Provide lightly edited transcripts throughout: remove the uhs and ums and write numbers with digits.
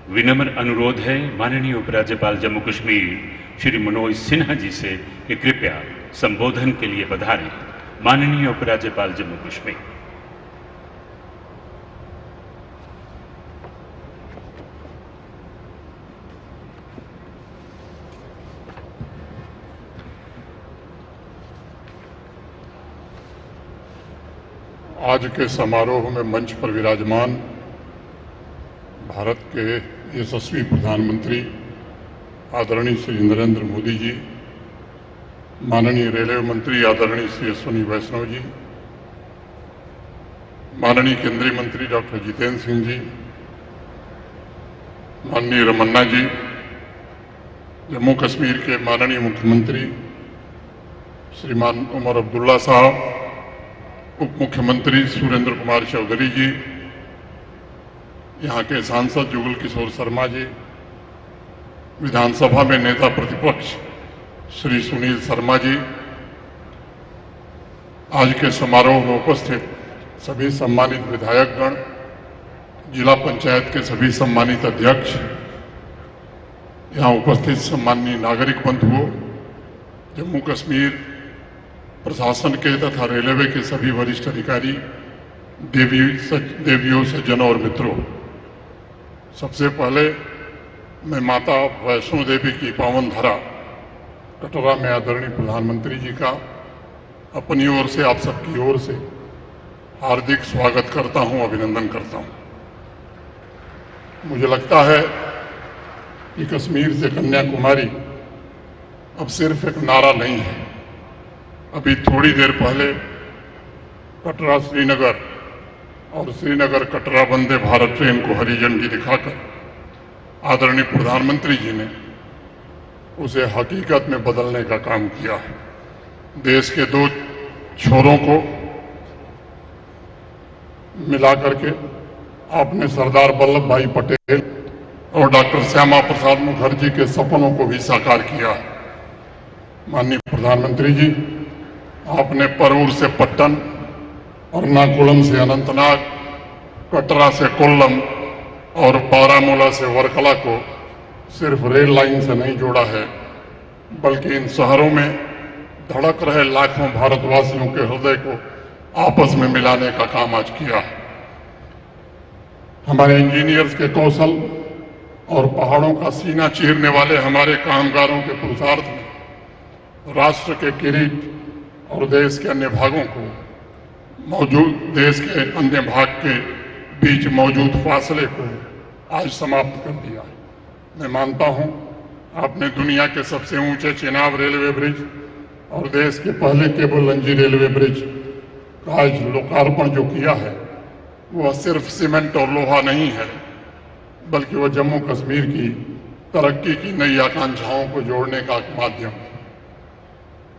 विनम्र अनुरोध है माननीय उपराज्यपाल जम्मू कश्मीर श्री मनोज सिन्हा जी से कि कृपया संबोधन के लिए पधारें। माननीय उपराज्यपाल जम्मू कश्मीर। आज के समारोह में मंच पर विराजमान भारत के यशस्वी प्रधानमंत्री आदरणीय श्री नरेंद्र मोदी जी, माननीय रेलवे मंत्री आदरणीय श्री अश्विनी वैष्णव जी, माननीय केंद्रीय मंत्री डॉक्टर जितेंद्र सिंह जी, माननीय रमन्ना जी, जम्मू कश्मीर के माननीय मुख्यमंत्री श्रीमान उमर अब्दुल्ला साहब, उप मुख्यमंत्री सुरेंद्र कुमार चौधरी जी, यहाँ के सांसद जुगल किशोर शर्मा जी, विधानसभा में नेता प्रतिपक्ष श्री सुनील शर्मा जी, आज के समारोह में उपस्थित सभी सम्मानित विधायकगण, जिला पंचायत के सभी सम्मानित अध्यक्ष, यहाँ उपस्थित सम्माननीय नागरिक बंधुओं, जम्मू कश्मीर प्रशासन के तथा रेलवे के सभी वरिष्ठ अधिकारी, देवियों, सज्जनों और मित्रों, सबसे पहले मैं माता वैष्णो देवी की पावन धरा कटरा में आदरणीय प्रधानमंत्री जी का अपनी ओर से, आप सबकी ओर से हार्दिक स्वागत करता हूं, अभिनंदन करता हूं। मुझे लगता है कि कश्मीर से कन्याकुमारी अब सिर्फ एक नारा नहीं है। अभी थोड़ी देर पहले कटरा श्रीनगर और श्रीनगर कटरा वंदे भारत ट्रेन को हरी झंडी दिखाकर आदरणीय प्रधानमंत्री जी ने उसे हकीकत में बदलने का काम किया है। देश के दो छोरों को मिलाकर के आपने सरदार वल्लभ भाई पटेल और डॉक्टर श्यामा प्रसाद मुखर्जी के सपनों को भी साकार किया है। माननीय प्रधानमंत्री जी, आपने परऊर से पट्टन, एर्नाकुलम से अनंतनाग, कटरा से कोल्लम और बारामूला से वर्कला को सिर्फ रेल लाइन से नहीं जोड़ा है, बल्कि इन शहरों में धड़क रहे लाखों भारतवासियों के हृदय को आपस में मिलाने का काम आज किया है। हमारे इंजीनियर्स के कौशल और पहाड़ों का सीना चीरने वाले हमारे कामगारों के पुरुषार्थ में राष्ट्र के किरीट और देश के अन्य भागों को देश के अन्य भाग के बीच मौजूद फासले को आज समाप्त कर दिया है। मैं मानता हूं आपने दुनिया के सबसे ऊंचे चेनाब रेलवे ब्रिज और देश के पहले केबल लंजी रेलवे ब्रिज का आज लोकार्पण जो किया है, वह सिर्फ सीमेंट और लोहा नहीं है, बल्कि वह जम्मू कश्मीर की तरक्की की नई आकांक्षाओं को जोड़ने का एक माध्यम है।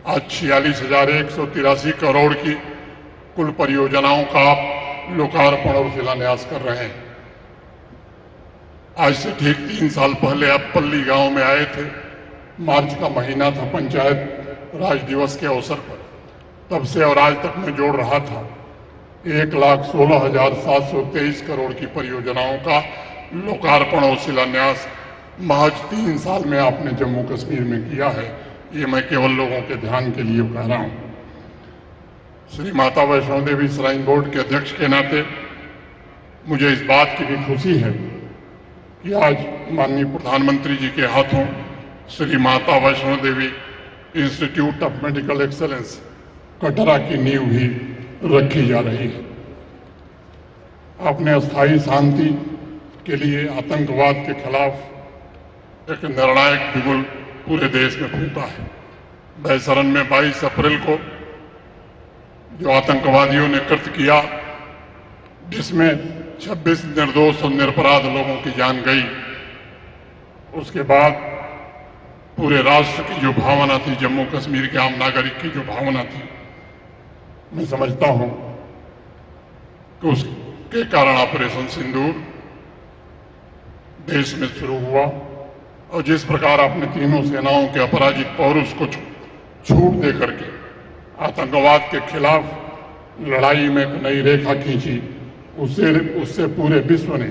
आज 46,183 करोड़ की कुल परियोजनाओं का आप लोकार्पण और शिलान्यास कर रहे हैं। आज से ठीक 3 साल पहले आप पल्ली गांव में आए थे। मार्च का महीना था, पंचायत राज दिवस के अवसर पर। तब से और आज तक मैं जोड़ रहा था 1,16,723 करोड़ की परियोजनाओं का लोकार्पण और शिलान्यास महज 3 साल में आपने जम्मू कश्मीर में किया है। ये मैं केवल लोगों के ध्यान के लिए कह रहा हूं। श्री माता वैष्णो देवी श्राइन बोर्ड के अध्यक्ष के नाते मुझे इस बात की भी खुशी है कि आज माननीय प्रधानमंत्री जी के हाथों Shri Mata Vaishno Devi institute of medical excellence Katra की नींव भी रखी जा रही है। आपने अस्थायी शांति के लिए आतंकवाद के खिलाफ एक निर्णायक बिगुल पूरे देश में फूंका है। बैसरन में 22 अप्रैल को जो आतंकवादियों ने कृत्य किया, जिसमें 26 निर्दोष और निरपराध लोगों की जान गई, उसके बाद पूरे राष्ट्र की जो भावना थी, जम्मू कश्मीर के आम नागरिक की जो भावना थी, मैं समझता हूं कि उसके कारण ऑपरेशन सिंदूर देश में शुरू हुआ और जिस प्रकार आपने तीनों सेनाओं के अपराजित पौरुष को छूट दे करके आतंकवाद के खिलाफ लड़ाई में एक नई रेखा खींची, उससे पूरे विश्व ने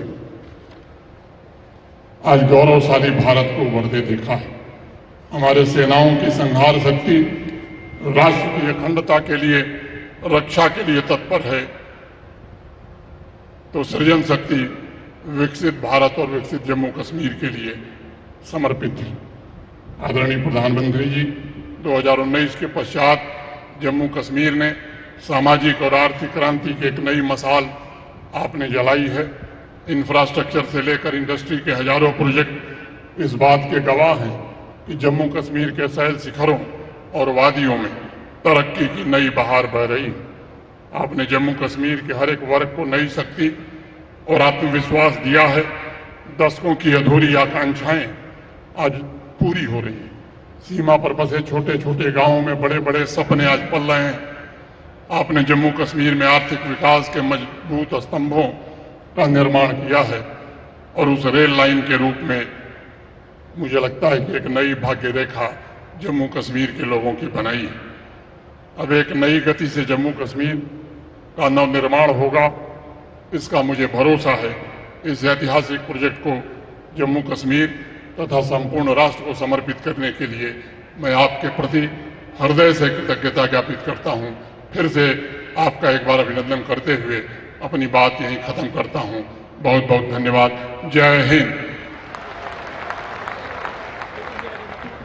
आज गौरवशाली भारत को उभरते देखा है। हमारे सेनाओं की संहार शक्ति राष्ट्र की अखंडता के लिए, रक्षा के लिए तत्पर है, तो सृजन शक्ति विकसित भारत और विकसित जम्मू कश्मीर के लिए समर्पित है। आदरणीय प्रधानमंत्री जी, 2019 के पश्चात जम्मू कश्मीर ने सामाजिक और आर्थिक क्रांति की एक नई मशाल आपने जलाई है। इंफ्रास्ट्रक्चर से लेकर इंडस्ट्री के हजारों प्रोजेक्ट इस बात के गवाह हैं कि जम्मू कश्मीर के सैल शिखरों और वादियों में तरक्की की नई बहार बह रही है। आपने जम्मू कश्मीर के हर एक वर्ग को नई शक्ति और आत्मविश्वास दिया है। दशकों की अधूरी आकांक्षाएं आज पूरी हो रही हैं। सीमा पर बसे छोटे छोटे गांवों में बड़े बड़े सपने आज पल रहे हैं। आपने जम्मू कश्मीर में आर्थिक विकास के मजबूत स्तंभों का निर्माण किया है और उस रेल लाइन के रूप में मुझे लगता है कि एक नई भाग्य रेखा जम्मू कश्मीर के लोगों की बनाई है। अब एक नई गति से जम्मू कश्मीर का नवनिर्माण होगा, इसका मुझे भरोसा है। इस ऐतिहासिक प्रोजेक्ट को जम्मू कश्मीर तथा संपूर्ण राष्ट्र को समर्पित करने के लिए मैं आपके प्रति हृदय से कृतज्ञता ज्ञापित करता हूं। फिर से आपका एक बार अभिनंदन करते हुए अपनी बात यहीं खत्म करता हूं। बहुत बहुत धन्यवाद। जय हिंद।